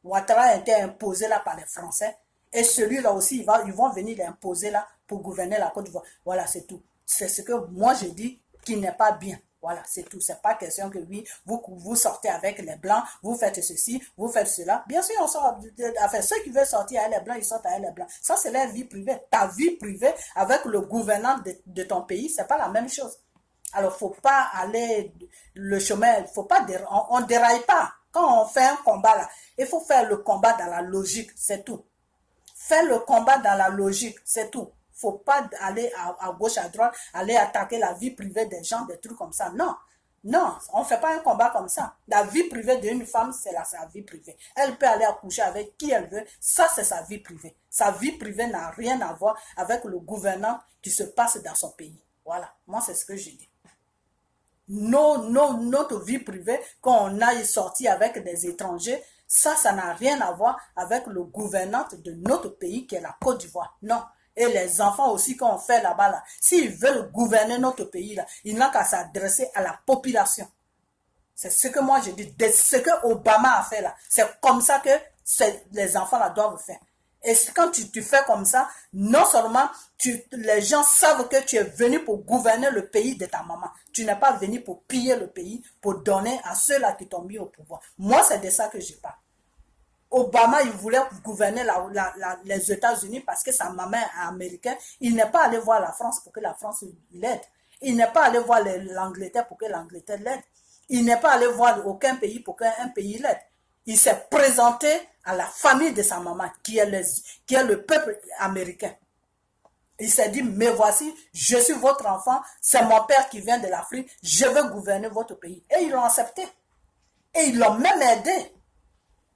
Ouattara a été imposé là par les Français. Et celui-là aussi, ils vont venir l'imposer là pour gouverner la Côte d'Ivoire. Voilà, c'est tout. C'est ce que moi je dis qui n'est pas bien. Voilà, c'est tout. C'est pas question que oui, vous sortez avec les Blancs, vous faites ceci, vous faites cela. Bien sûr, on sort, enfin, ceux qui veulent sortir avec les Blancs, ils sortent avec les Blancs. Ça, c'est leur vie privée. Ta vie privée avec le gouvernant de ton pays, c'est pas la même chose. Alors, faut pas aller le chemin, faut pas, on déraille pas. Quand on fait un combat là, il faut faire le combat dans la logique, c'est tout. Fais le combat dans la logique, c'est tout. Faut pas aller à gauche, à droite, aller attaquer la vie privée des gens, des trucs comme ça. Non, non, on ne fait pas un combat comme ça. La vie privée d'une femme, c'est sa vie privée. Elle peut aller accoucher avec qui elle veut. Ça, c'est sa vie privée. Sa vie privée n'a rien à voir avec le gouvernant qui se passe dans son pays. Voilà, moi, c'est ce que je dis. Notre vie privée, quand on aille sortir avec des étrangers, ça n'a rien à voir avec le gouvernant de notre pays qui est la Côte d'Ivoire. Non. Et les enfants aussi qu'on fait là-bas, là, s'ils veulent gouverner notre pays, là, ils n'ont qu'à s'adresser à la population. C'est ce que moi je dis. Ce que Obama a fait là, c'est comme ça que les enfants là doivent faire. Et quand tu fais comme ça, non seulement les gens savent que tu es venu pour gouverner le pays de ta maman. Tu n'es pas venu pour piller le pays, pour donner à ceux-là qui t'ont mis au pouvoir. Moi, c'est de ça que je parle. Obama, il voulait gouverner les États-Unis parce que sa maman est américaine. Il n'est pas allé voir la France pour que la France l'aide. Il n'est pas allé voir l'Angleterre pour que l'Angleterre l'aide. Il n'est pas allé voir aucun pays pour qu'un pays l'aide. Il s'est présenté à la famille de sa maman, qui est le peuple américain. Il s'est dit, mais voici, je suis votre enfant, c'est mon père qui vient de l'Afrique, je veux gouverner votre pays. Et ils l'ont accepté. Et ils l'ont même aidé.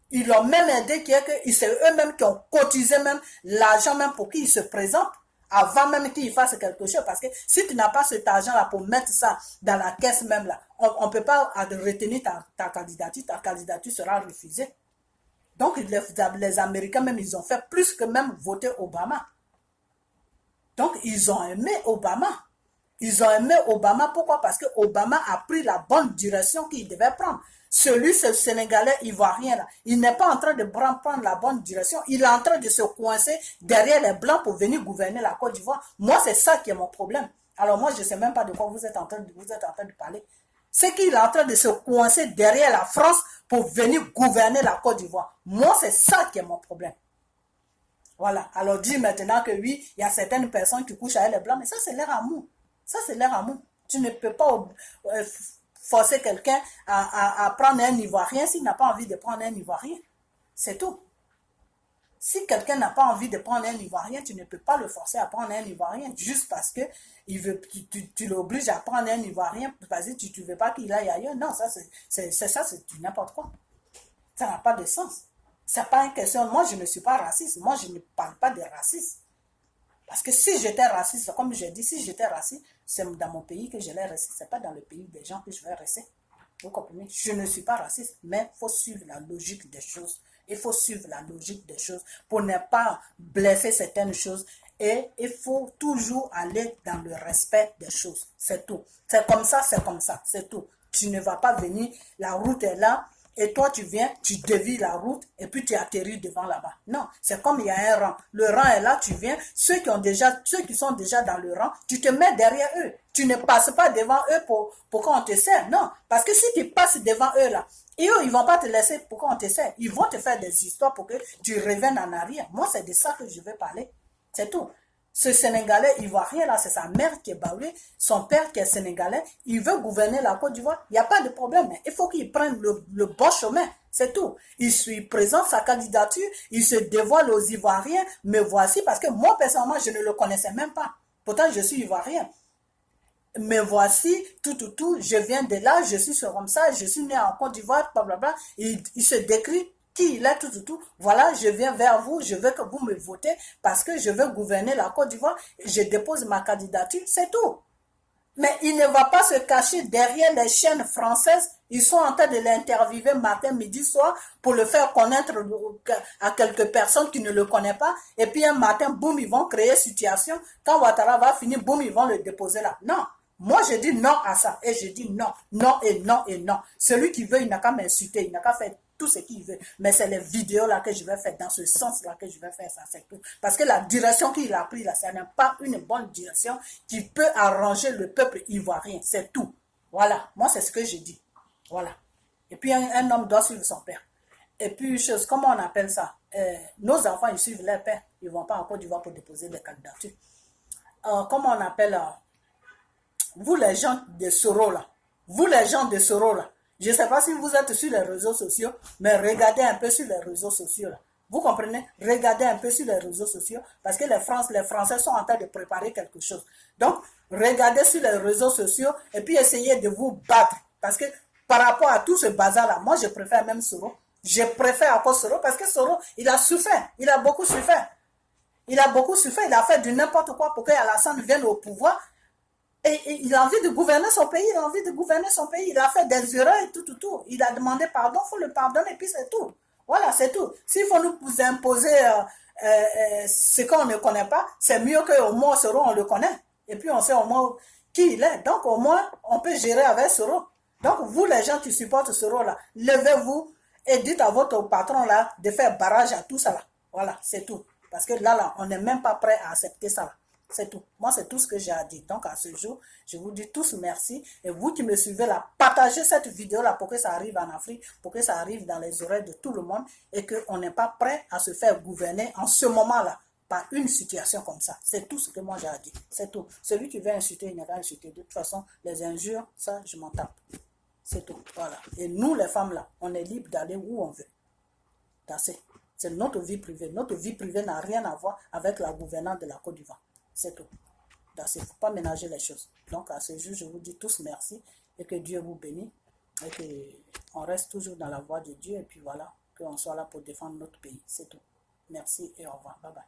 Ils l'ont même aidé, c'est eux-mêmes qui ont cotisé même l'argent même pour qu'ils se présentent, avant même qu'ils fassent quelque chose. Parce que si tu n'as pas cet argent-là pour mettre ça dans la caisse même là, on ne peut pas retenir ta candidature sera refusée. Donc les Américains même, ils ont fait plus que même voter Obama. Donc ils ont aimé Obama. Ils ont aimé Obama, pourquoi? Parce que Obama a pris la bonne direction qu'il devait prendre. Ce Sénégalais ivoirien là, il n'est pas en train de prendre la bonne direction, il est en train de se coincer derrière les Blancs pour venir gouverner la Côte d'Ivoire. Moi, c'est ça qui est mon problème. Alors moi, je ne sais même pas de quoi vous êtes en train de parler. C'est qu'il est en train de se coincer derrière la France pour venir gouverner la Côte d'Ivoire. Moi, c'est ça qui est mon problème. Voilà. Alors dis maintenant que oui, il y a certaines personnes qui couchent avec les Blancs, mais ça, c'est leur amour. Ça, c'est leur amour. Tu ne peux pas forcer quelqu'un à prendre un Ivoirien s'il n'a pas envie de prendre un Ivoirien. C'est tout. Si quelqu'un n'a pas envie de prendre un Ivoirien, tu ne peux pas le forcer à prendre un Ivoirien juste parce que tu l'obliges à prendre un Ivoirien parce que tu ne veux pas qu'il aille ailleurs. Non, ça, c'est du n'importe quoi. Ça n'a pas de sens. C'est pas une question. Moi, je ne suis pas raciste. Moi, je ne parle pas de racisme. Parce que si j'étais raciste, comme je dis, si j'étais raciste, c'est dans mon pays que je vais rester. Ce n'est pas dans le pays des gens que je vais rester. Vous comprenez? Je ne suis pas raciste, mais il faut suivre la logique des choses. Il faut suivre la logique des choses pour ne pas blesser certaines choses. Et il faut toujours aller dans le respect des choses. C'est tout. C'est comme ça, c'est tout. Tu ne vas pas venir, la route est là, et toi tu viens, tu dévies la route, et puis tu atterris devant là-bas. Non, c'est comme il y a un rang. Le rang est là, tu viens, ceux qui sont déjà dans le rang, tu te mets derrière eux. Tu ne passes pas devant eux pour qu'on te sert. Non, parce que si tu passes devant eux là, et eux, ils ne vont pas te laisser pour qu'on te sert. Ils vont te faire des histoires pour que tu reviennes en arrière. Moi, c'est de ça que je veux parler. C'est tout. Ce Sénégalais ivoirien là, c'est sa mère qui est baoulée, son père qui est sénégalais, il veut gouverner la Côte d'Ivoire, il n'y a pas de problème, mais il faut qu'il prenne le bon chemin, c'est tout. Il présente sa candidature, il se dévoile aux Ivoiriens, me voici, parce que moi personnellement, je ne le connaissais même pas. Pourtant, je suis ivoirien. Me voici, tout, je viens de là, je suis comme ça, je suis né en Côte d'Ivoire, blablabla. Il se décrit qui il est, tout. Voilà, je viens vers vous, je veux que vous me votez parce que je veux gouverner la Côte d'Ivoire. Je dépose ma candidature, c'est tout. Mais il ne va pas se cacher derrière les chaînes françaises. Ils sont en train de l'interviewer matin, midi, soir pour le faire connaître à quelques personnes qui ne le connaissent pas. Et puis un matin, boum, ils vont créer situation. Quand Ouattara va finir, boum, ils vont le déposer là. Non. Moi, je dis non à ça. Et je dis non, non et non et non. Celui qui veut, il n'a qu'à m'insulter. Il n'a qu'à faire tout ce qu'il veut. Mais c'est les vidéos là que je vais faire, dans ce sens-là que je vais faire ça, c'est tout. Parce que la direction qu'il a prise là, ça n'est pas une bonne direction qui peut arranger le peuple ivoirien. C'est tout. Voilà. Moi, c'est ce que je dis. Voilà. Et puis, un homme doit suivre son père. Et puis, comment on appelle ça? Nos enfants, ils suivent leur père. Ils ne vont pas en Côte d'Ivoire pour déposer des candidatures. Comment on appelle vous les gens de Soro là, je ne sais pas si vous êtes sur les réseaux sociaux, mais regardez un peu sur les réseaux sociaux là. Vous comprenez? Regardez un peu sur les réseaux sociaux parce que les Français sont en train de préparer quelque chose. Donc, regardez sur les réseaux sociaux et puis essayez de vous battre. Parce que par rapport à tout ce bazar-là, moi, je préfère même Soro. Je préfère encore Soro parce que Soro, il a souffert. Il a beaucoup souffert. Il a fait du n'importe quoi pour que Alassane vienne au pouvoir. Et il a envie de gouverner son pays, il a fait des erreurs et tout. Il a demandé pardon, il faut le pardonner et puis c'est tout. Voilà, c'est tout. S'il faut nous imposer ce qu'on ne connaît pas, c'est mieux qu'au moins Soro, on le connaît. Et puis on sait au moins qui il est. Donc au moins, on peut gérer avec Soro. Donc vous, les gens qui supportent Soro là, levez-vous et dites à votre patron là de faire barrage à tout ça là. Voilà, c'est tout. Parce que là, on n'est même pas prêt à accepter ça là. C'est tout. Moi, c'est tout ce que j'ai à dire. Donc, à ce jour, je vous dis tous merci. Et vous qui me suivez là, partagez cette vidéo-là pour que ça arrive en Afrique, pour que ça arrive dans les oreilles de tout le monde et qu'on n'est pas prêt à se faire gouverner en ce moment-là par une situation comme ça. C'est tout ce que moi j'ai à dire. C'est tout. Celui qui veut insulter, il n'a qu'à insulter. De toute façon, les injures, ça, je m'en tape. C'est tout. Voilà. Et nous, les femmes là, on est libre d'aller où on veut. C'est notre vie privée. Notre vie privée n'a rien à voir avec la gouvernance de la Côte d'Ivoire. C'est tout. Il ne faut pas ménager les choses. Donc, à ce jour, je vous dis tous merci et que Dieu vous bénisse et qu'on reste toujours dans la voie de Dieu et puis voilà, qu'on soit là pour défendre notre pays. C'est tout. Merci et au revoir. Bye bye.